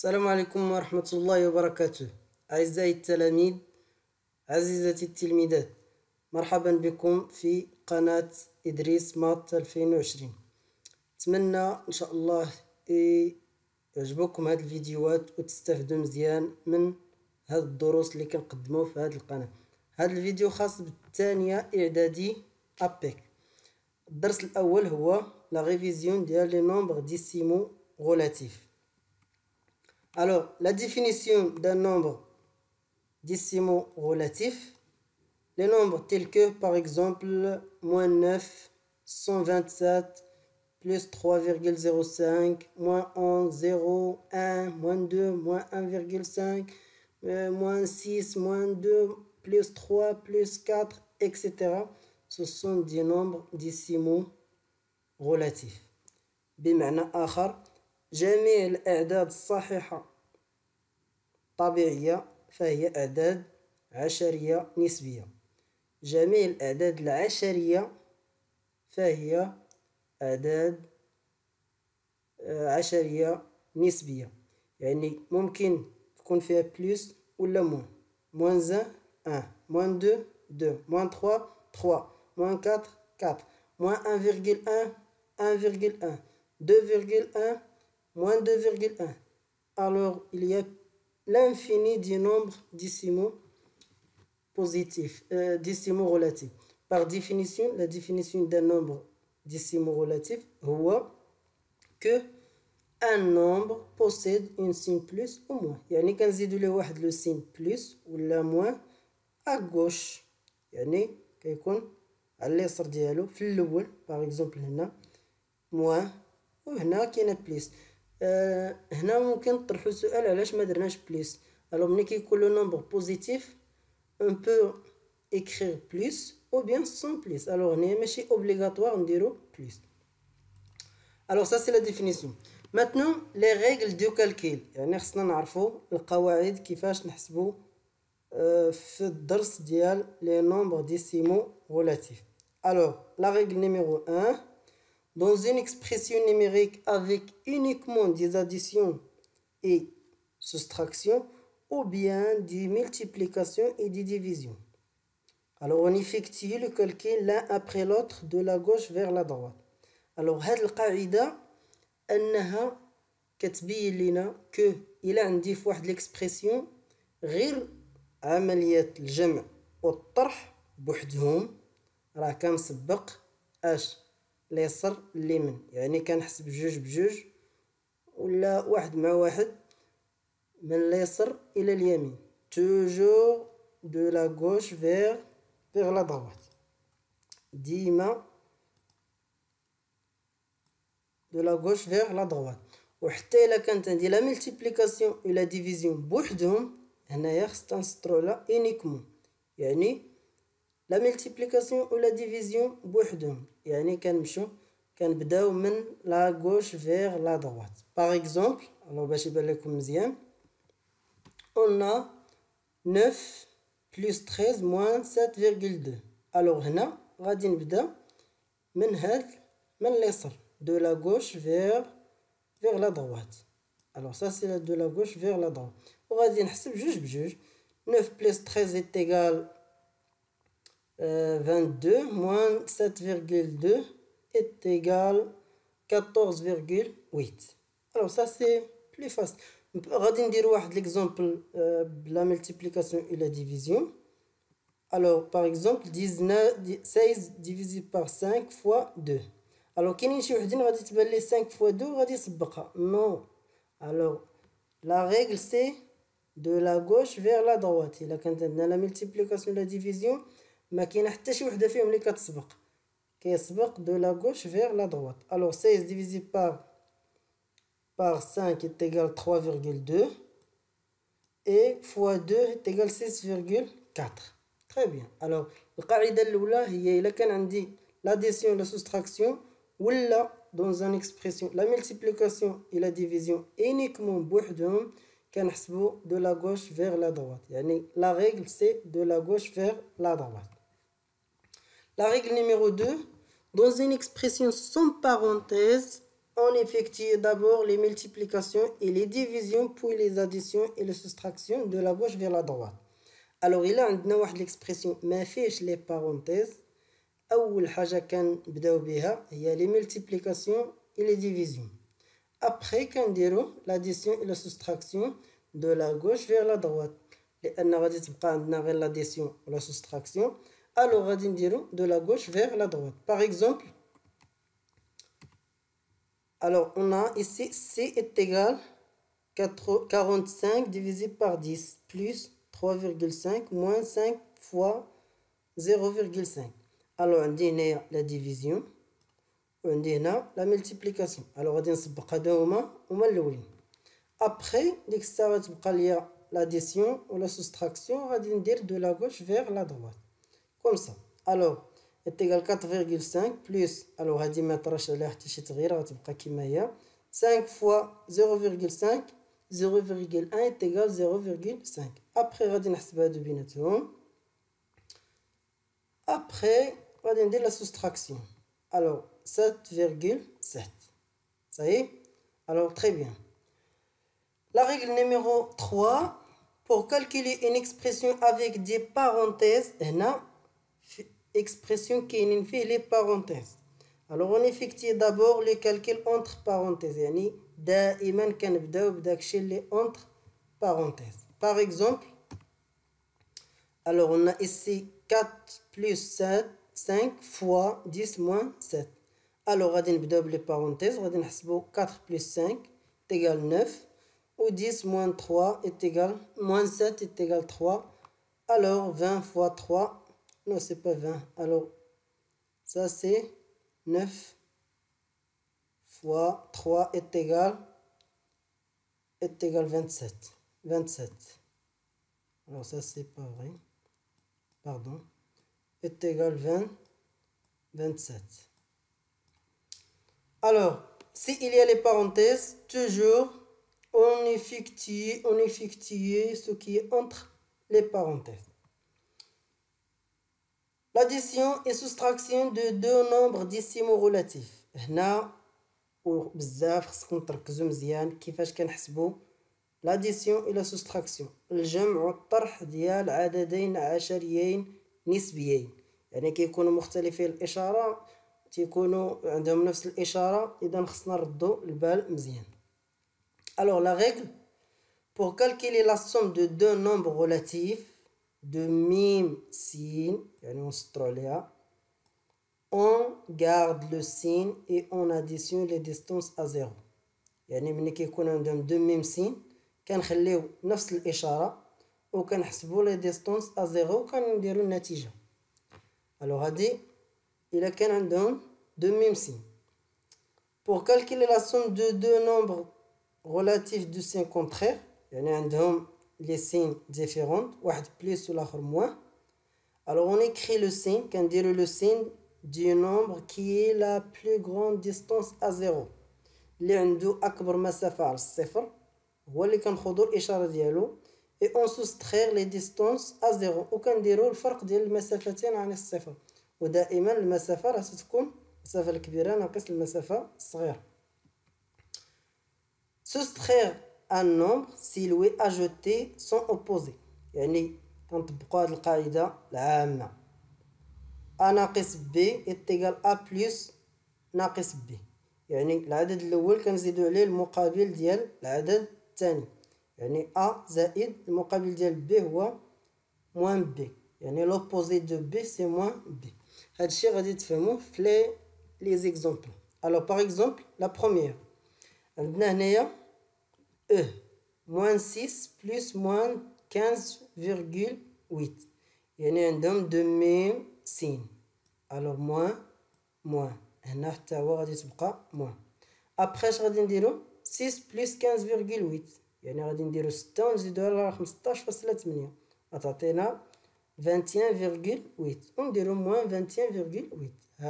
السلام عليكم ورحمة الله وبركاته. أعزائي التلاميذ، عزيزتي التلميذات، مرحبا بكم في قناة إدريس مات 2020. أتمنى إن شاء الله يعجبكم هاد الفيديوهات وتستفدوا مزيان من هاد الدروس اللي كنقدمو في هاد القناة. هاد الفيديو خاص بالثانية إعدادي أبيك. الدرس الأول هو لا ريفيزيون ديال لي نومبر ديسيمو relatifs. Alors, la définition d'un nombre décimaux relatif, les nombres tels que, par exemple, moins 9, 127, plus 3,05, moins 11, 0, 1, moins 2, moins 1,5, moins 6, moins 2, plus 3, plus 4, etc. Ce sont des nombres décimaux relatifs. بمعنى آخر، جميع الأعداد الصحيحة طبيعية فهي أعداد عشرية نسبية. جميع الأعداد العشرية فهي أعداد عشرية نسبية، يعني ممكن تكون فيها بلس ولا موان. موان 1 موان 2 موان 3 موان 4 موان 1,1 1,1 2,1 moins 2,1. Alors, il y a l'infini des nombres décimaux positifs, décimaux relatifs. Par définition, la définition d'un nombre décimaux relatif est que un nombre possède une signe plus ou moins. يعني كنزيدو له واحد لو signe plus ولا moins à gauche، يعني كيكون على اليسار ديالو في الأول. باغ اكزومبل هنا moins وهنا كاينه بليس. هنا ممكن تطرحوا سؤال علاش ما درناش بليس. الوغ ملي كيكون لو نومبر بوزيتيف اون بو écrire plus ou bien sans plus. الوغ هنا ماشي اوبليغاتوار نديرو بليس. الوغ سا سي لا ديفينيسيون. ماتنون لي ريغل دو كالكيل، يعني خصنا نعرفوا القواعد كيفاش نحسبوا في الدرس ديال لي نومبر ديسيمو relatifs. الوغ لا ريغل نيميرو 1: dans une expression numérique avec uniquement des additions et soustractions ou bien des multiplications et des divisions. Alors on effectue le calcul l'un après l'autre de la gauche vers la droite. Alors هاد القاعدة أنها كتبين لنا que إلا عندي في واحد l'expression غير عملية الجمع والطرح بوحدهم راه كنسبق اش اليسر اليمين، يعني كنحسب جوج بجوج ولا واحد مع واحد من اليسر الى اليمين. toujours de la gauche vers la droite، ديما de la gauche vers la droite. وحتى الا كانت عندي لا ملتيبليكاسيون ولا ديفيزيون بوحدهم هنايا خصنا نسطرو على انيكمون، يعني لا ملتيبليكاسيون ولا ديفيزيون بوحدهم، يعني كنبداو من لا غوش فيغ لا دروات. باغ اكزومبل الو باش يبان لكم مزيان، on a 9 plus 13 moins 7,2. الو هنا غادي نبدا من اليسار de la gauche vers la droite. alors ça c'est de la gauche vers la droite وغادي نحسب جوج بجوج. 9 plus 13 est égal 22 moins 7,2 est égal 14,8. alors ça c'est plus facile. غادي ندير واحد l'exemple بلا multiplication et la division. alors par exemple 16 divisé par 5 fois 2. alors كاينين شي وحدين غادي تبان ليه 5 fois 2 غادي يسبقها non. alors la règle c'est de la gauche vers la droite. الا كانت عندنا la multiplication et la division ما كاينه حتى شي وحده فيهم اللي كتسبق، كيسبق de la gauche vers la droite. alors 16 divisé par 5 est égal 3,2 et fois 2 est égal 6,4. très bien. alors القاعده الاولى هي الا كان عندي l'addition et la soustraction ولا dans une expression la multiplication et la division uniquement بوحدهم كنحسبوا de la gauche vers la droite، يعني la règle c'est de la gauche vers la droite. La règle numéro 2: dans une expression sans parenthèse on effectue d'abord les multiplications et les divisions, puis les additions et les soustractions de la gauche vers la droite. Alors, il a une expression ما فيش les parenthèses. أول حاجة كنبداو بها هي les multiplications et les divisions. Après, كنديرو l'addition et la soustraction de la gauche vers la droite. لأن غادي تبقى عندنا غير l'addition ou la soustraction. Alors, غادي نديرو de la gauche vers la droite. Par exemple, alors on a ici C est égal 45 divisé par 10 plus 3,5 moins 5 fois 0,5. Alors on dit la division, on dit la multiplication. Alors on dit après, dès que ça va l'addition ou la soustraction, on va dire de la gauche vers la droite. Comme ça. Alors, est égal 4,5 plus, alors on dit mettre 5 fois 0,5, 0,1 est égal 0,5. Après, on va dire après, on va dire la soustraction. Alors, 7,7. Ça y est? Alors, très bien. La règle numéro 3, pour calculer une expression avec des parenthèses, expression qui fait les parenthèses. Alors, on effectue d'abord le calcul entre parenthèses. يعني دائما كنبداو بداك الشيء اللي entre parenthèses. Par exemple, alors on a ici 4 plus 7, 5 fois 10 moins 7. Alors, غادي نبداو بلي parenthèses. غادي نحسبو 4 plus 5 est égal 9. Ou 10 moins 3 est égal, moins 7 est égal 3. Alors, 20 fois 3, non, c'est pas 20. Alors, ça c'est 9 fois 3 est égal 27. 27. Alors, ça c'est pas vrai. Pardon. Est égal 27. Alors, s'il y a les parenthèses, toujours on effectue ce qui est entre les parenthèses. L'addition et soustraction de deux nombres décimaux relatifs. هنا وبزاف خصكم تركزوا مزيان كيفاش كنحسبوا l'addition et la soustraction. الجمع والطرح ديال عددين عشريين نسبيين. يعني كيكونوا مختلفين الإشارة تيكونوا عندهم نفس الإشارة، إذا خصنا نردوا البال مزيان. Alors, la règle, pour calculer la somme de deux nombres relatifs, de mime signe, on garde le signe et on additionne les distances à 0. يعني ملي كيكون عندهم deux mime signe كنخليو نفس الإشارة وكنحسبوا les distances à 0 وكنديروا النتيجة. Alors, هادي إلا كان عندهم deux mime signe. Pour calculer la somme de deux nombres relatifs de signes contraires, يعني عندهم les signes différents, واحد plus ou l'autre moins. Alors on écrit le signe, كنديروا le signe du nombre qui est la plus grande distance à 0. اللي عنده أكبر مسافة على الصفر هو اللي كنخوضوا الإشارة ديالو et on soustraire les distances à 0 وكنديروا الفرق ديال المسافتين عن الصفر، ودائما المسافة راه تكون المسافة الكبيرة ناقص المسافة الصغيرة. Soustraire un nombre si lui ajouté sont opposés. يعني كنطبقوا هذه القاعدة العامة. A ناقص B est égal A plus ناقص B. يعني العدد الأول كنزيدو عليه المقابل ديال العدد الثاني. يعني A زائد المقابل ديال B هو moins B. يعني l'opposé de B c'est moins B. هذا الشيء غادي تفهموه في les exemples. Alors par exemple la première. عندنا هنايا E moins 6 plus moins 15,8. يعني عندهم de même signe. Alors moins هنا حتى هو غادي تبقى moins. après اش غادي نديرو 6 plus 15,8 يعني غادي نديرو 6 ونزيدوها على 15.8 غتعطينا 21,8 ونديرو moins 21,8.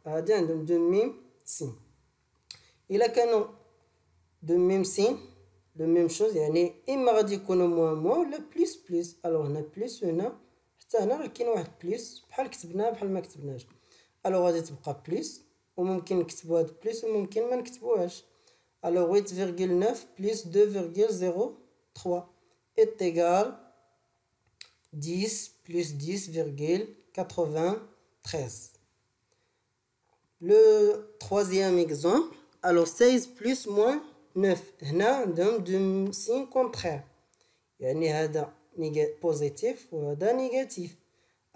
هادي عندهم de même signe. إلا كانوا de même signe de même chose يعني إما غادي يكونوا moins ولا plus. alors هنا plus هنا حتى هنا راه كاين واحد plus بحال كتبناها بحال ما كتبناش. alors غادي تبقى plus وممكن نكتبوها بلس وممكن ما نكتبوهاش. alors 8,9 plus 2,03 est égal 10 plus 10,93. Le troisième exemple, alors 16 plus moins 9. هنا عندهم deux signes contraires. يعني هذا positif وهذا négatif.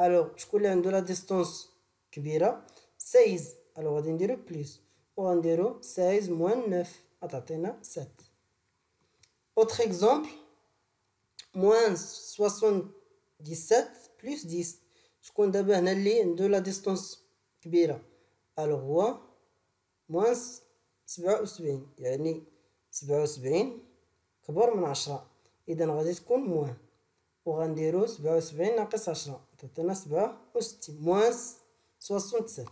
alors شكون اللي عنده لا ديستونس كبيرة 16 alors غادي نديرو بلس وغنديرو 16 moins 9 غتعطينا 7. autre exemple moins 77 plus 10 شكون دابا هنا اللي عنده لا ديستونس كبيرة alors هو moins 77 يعني 77 كبر من 10 إذا غادي تكون موان وغنديرو 77 ناقص 10 تعطينا 67 moins 67.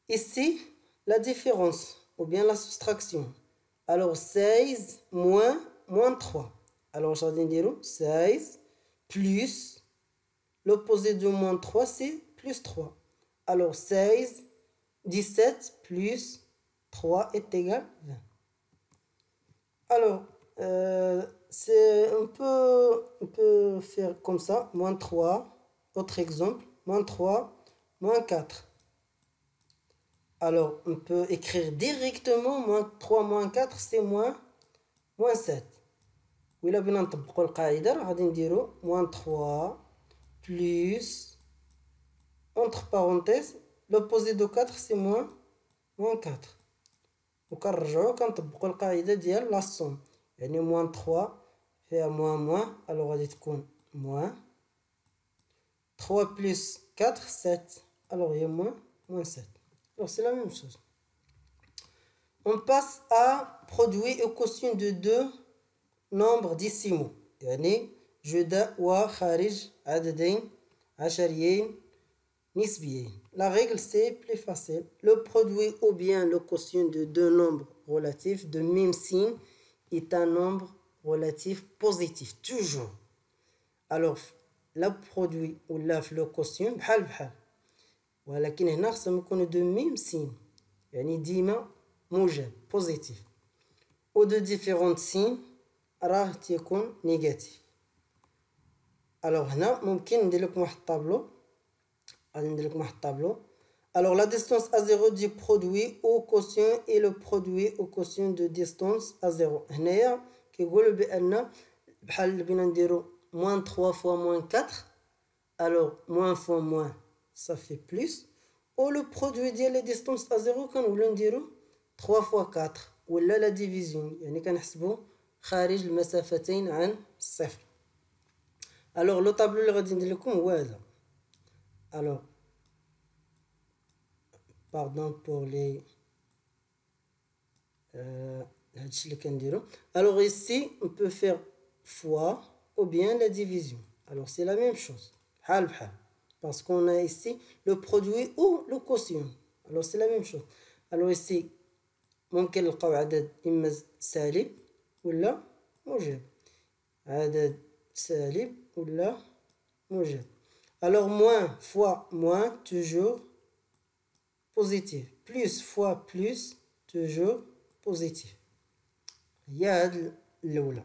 Ici la différence ou bien la soustraction. alors 16 moins 3 alors غادي نديرو 16 plus l'opposé de moins 3 c'est plus 3 alors 16 17 plus 3 est égal 20. alors c'est on peut faire comme ça moins 3. autre exemple moins 3 moins 4. alors on peut écrire directement moins 3 moins 4 c'est moins 7. وإلا بغينا نطبقوا القاعدة راه غادي نديرو moins 3 plus entre parenthèses l'opposé de 4 c'est moins 4 وكنرجعو كنطبقوا القاعدة ديال لا somme يعني moins 3 فيها moins alors غادي تكون moins 3 plus 4 7 alors il y a moins 7. alors c'est la même chose. on passe à produit et quotient de deux nombres décimaux يعني جداء وخارج عددين عشريين نسبيين. la règle c'est plus facile. le produit ou bien le quotient de deux nombres relatifs de même signe est un nombre relatif positif toujours. alors le produit ou le quotient بحال ولكن هنا خصهم يكونوا de même signe يعني ديما موجب positif ou de différents signes راه تيكون négatif. alors هنا ممكن ندير لكم واحد الطابلو غادي ندير لكم واحد الطابلو. alors la distance à 0 du produit au quotient et le produit au quotient de distance à 0 هنايا كيقولوا بان بحال اللي بغينا نديرو moins 3 fois moins 4 alors moins fois moins ça fait plus ou le produit ديال les distances à 0 كنولو نديرو 3 fois 4 ولا la division يعني كنحسبو خارج المسافتين عن الصفر. alors le tableau اللي غادي ندير لكم هو هذا. alors pardon pour les هادشي اللي كنديرو. alors ici on peut faire fois ou bien la division. alors c'est la même chose بحال parce qu'on a ici le produit ou le quotient alors c'est la même chose. alors ici ممكن نلقاو عدد إما سالب ولا موجب عدد سالب ولا موجب. alors moins fois moins toujours positif plus fois plus toujours positif. هي هاد الأولى.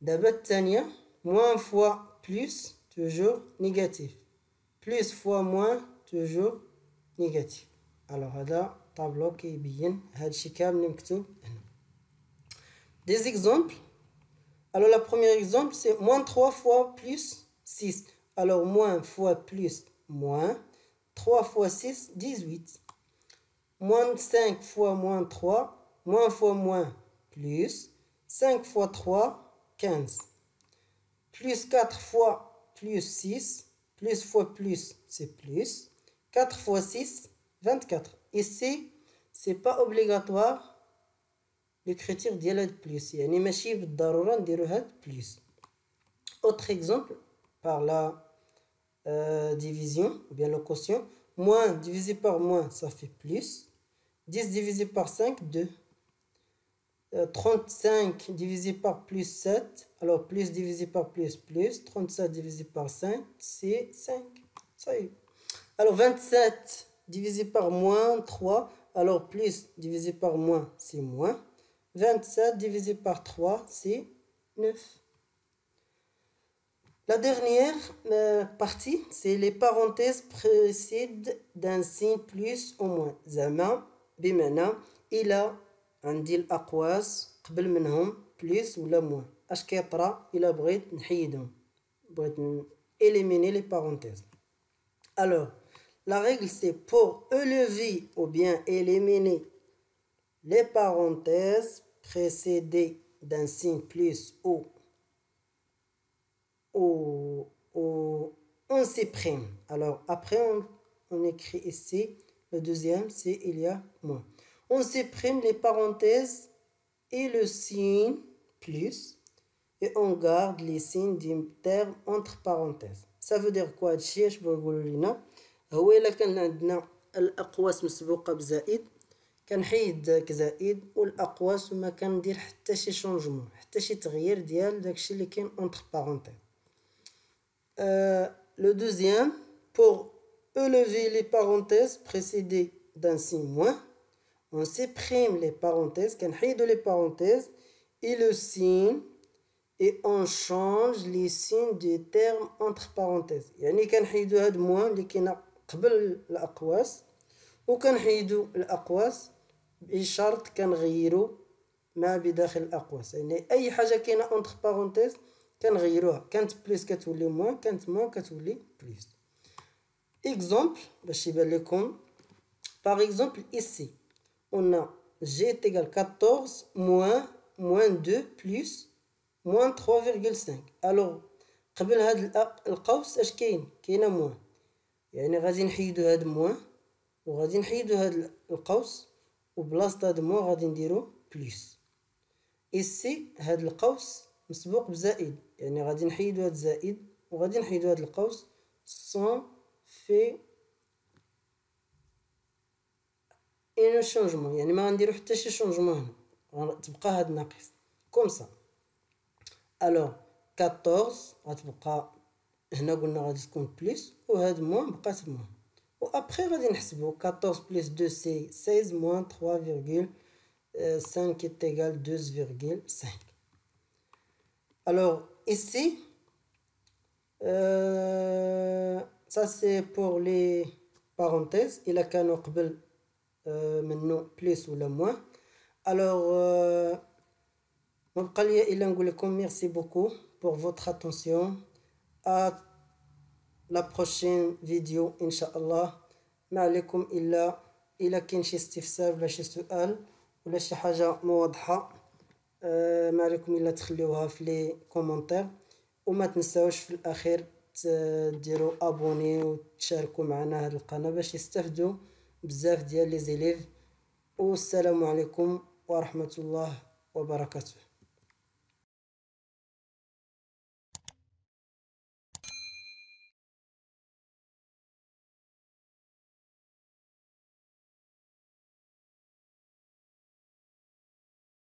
دابا الثانية moins fois plus toujours négatif plus fois moins toujours négatif. alors هذا طابلو كيبين هادشي كامل مكتوب هنا. des exemples. alors la première exemple c'est moins 3 fois plus 6 alors moins fois plus moins 3 fois 6 18 moins 5 fois moins 3 moins fois moins plus 5 fois 3 15 plus 4 fois plus 6 plus fois plus c'est plus 4 fois 6 24. ici c'est pas obligatoire l'écriture ديال هاد plus يعني ماشي بالضرورة نديرو هاد plus. autre exemple par la division ou bien le quotient moins divisé par moins ça fait plus 10 divisé par 5 2 35 divisé par plus 7 alors plus divisé par plus 37 divisé par 5 c'est 5 ça y est. alors 27 divisé par moins 3, alors plus divisé par moins, c'est moins. 27 divisé par 3, c'est 9. La dernière partie, c'est les parenthèses précèdent d'un signe plus ou moins. زعما بمعنى إلا عندي الأقواس قبل منهم plus ولا moins. اش كيطرا إلا بغيت نحيدهم، بغيت éliminer les parenthèses. Alors, la règle c'est pour élever ou bien éliminer les parenthèses précédées d'un signe plus ou on supprime. Alors après on écrit ici, le deuxième c'est il y a moins. On supprime les parenthèses et le signe plus et on garde les signes du terme entre parenthèses. Ça veut dire quoi هادشي اش بغا يقولوا لينا؟ هو الا كان عندنا الاقواس مسبوقه بزائد كنحيد داك زائد والاقواس وما كندير حتى شي شونجمون، حتى شي تغيير ديال داكشي اللي كاين entre parenthèses. Le deuxième, pour élever les parenthèses précédées d'un signe moins, on supprime les parenthèses, كنحيدو les parenthèses et le signe et on change les signes des termes entre parenthèses. يعني كنحيدو هاد moins اللي كاينه قبل الاقواس وكنحيدو الاقواس بشرط كنغيرو ما بداخل الاقواس، يعني اي حاجه كاينه entre parenthèses كنغيروها، كانت بليس كتولي موان، كانت موان كتولي بليس. اكزومبل باش يبان لكم. باغ اكزومبل ici on a g est égal 14 moins 2 plus moins 3,5. alors قبل هاد القوس اش كاين؟ كاينه موان، يعني غادي نحيدو هاد موان وغادي نحيدو هاد القوس وبلاصه هاد موان غادي نديرو بليس. ici هاد القوس مسبوق بزائد، يعني غادي نحيدو هاد الزائد وغادي نحيدو هاد القوس sans fait un changement، يعني ما غنديرو حتى شي شونجمون هنا، تبقى هاد ناقص كوم سا. الوغ 14 غتبقى هنا قلنا غادي تكون بليس وهاد موان بقات موان، و ابخي غادي نحسبو 14 بليس 2 سي 16 موان 3,5 est égal 2,5. Alors ici, ça c'est pour les parenthèses. Il a كانوا قبل منه plus ولا moins. Alors ما بقى لي الا نقول لكم merci beaucoup pour votre attention. À la prochaine vidéo ان شاء الله. ما عليكم الا كاين شي استفسار ولا شي سؤال ولا شي حاجه مو واضحه، ما عليكم الا تخليوها في لي كومونتير، وما تنساوش في الاخير ديروا ابوني وتشاركوا معنا هذه القناه باش يستافدوا بزاف ديال لي زيليف. والسلام عليكم ورحمه الله وبركاته.